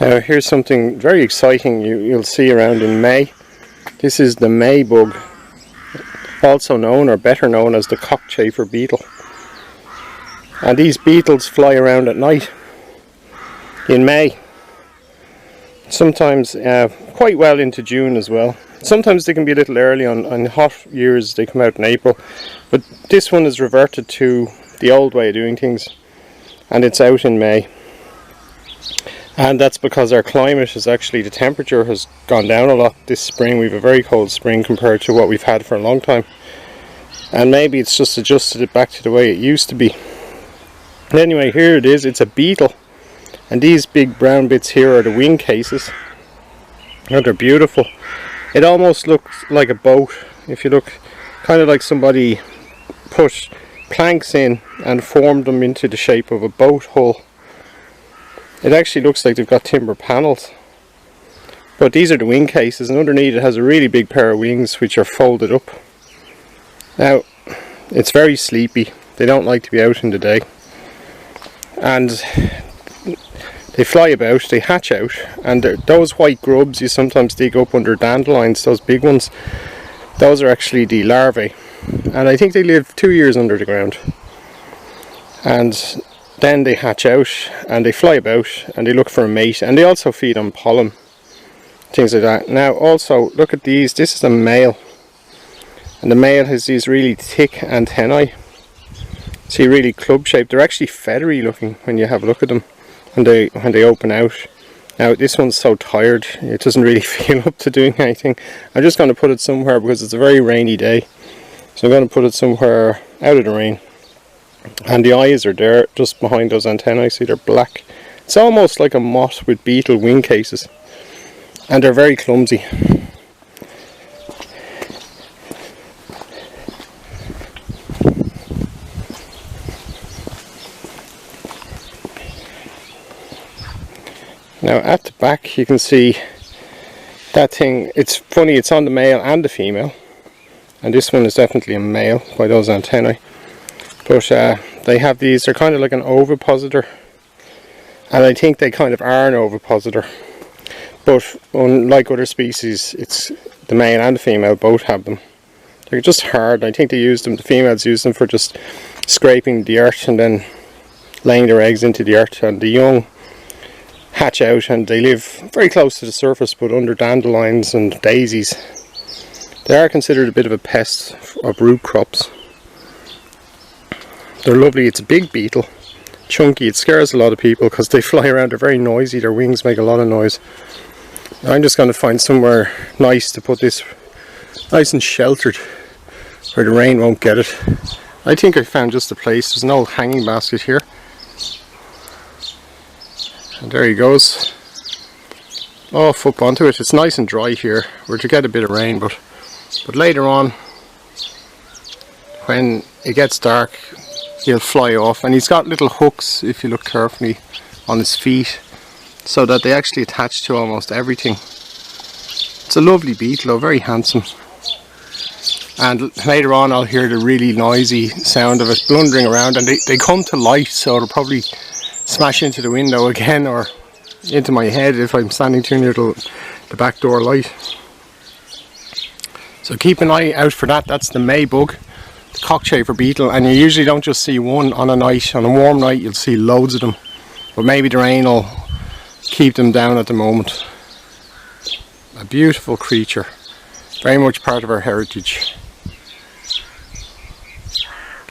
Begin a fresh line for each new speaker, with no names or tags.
Now here's something very exciting you'll see around in May. This is the May bug, also known or better known as the cockchafer beetle. And these beetles fly around at night in May. Sometimes quite well into June as well. Sometimes they can be a little early on hot years, they come out in April. But this one is reverted to the old way of doing things, and it's out in May. And that's because our climate is actually, the temperature has gone down a lot this spring. We have a very cold spring compared to what we've had for a long time. And maybe it's just adjusted it back to the way it used to be. But anyway, here it is, it's a beetle. And these big brown bits here are the wing cases. Oh, they're beautiful. It almost looks like a boat. If you look, kind of like somebody put planks in and formed them into the shape of a boat hull. It actually looks like they've got timber panels. But these are the wing cases, and underneath it has a really big pair of wings which are folded up. Now, it's very sleepy. They don't like to be out in the day. And they fly about, they hatch out, and those white grubs you sometimes dig up under dandelions, those big ones, those are actually the larvae. And I think they live 2 years under the ground. And then they hatch out and they fly about and they look for a mate, and they also feed on pollen, things like that. Now also look at these, this is a male, and the male has these really thick antennae. See, really club shaped. They're actually feathery looking when you have a look at them when they open out. Now this one's so tired it doesn't really feel up to doing anything. I'm just going to put it somewhere because it's a very rainy day, so I'm going to put it somewhere out of the rain. And the eyes are there just behind those antennae. See, they're black. It's almost like a moth with beetle wing cases, and they're very clumsy. Now at the back you can see that thing. It's funny, it's on the male and the female, and this one is definitely a male by those antennae. But they have these, they're kind of like an ovipositor, and I think they kind of are an ovipositor. But unlike other species, it's the male and the female both have them. They're just hard. I think they use them, the females use them for just scraping the earth and then laying their eggs into the earth, and the young hatch out and they live very close to the surface but under dandelions and daisies. They are considered a bit of a pest of root crops. They're lovely. It's a big beetle, chunky. It scares a lot of people because they fly around. They're very noisy. Their wings make a lot of noise. I'm just going to find somewhere nice to put this, nice and sheltered, where the rain won't get it. I think I found just a place. There's an old hanging basket here, and there he goes, off up onto it. It's nice and dry here. We're to get a bit of rain, but later on when it gets dark he'll fly off, and he's got little hooks, if you look carefully, on his feet, so that they actually attach to almost everything. It's a lovely beetle, very handsome. And later on I'll hear the really noisy sound of it blundering around, and they come to light, so it'll probably smash into the window again or into my head if I'm standing too near the back door light. So keep an eye out for that. That's the May bug, the cockchafer beetle, and you usually don't just see one on a night. On a warm night you'll see loads of them, but maybe the rain will keep them down at the moment. A beautiful creature, very much part of our heritage.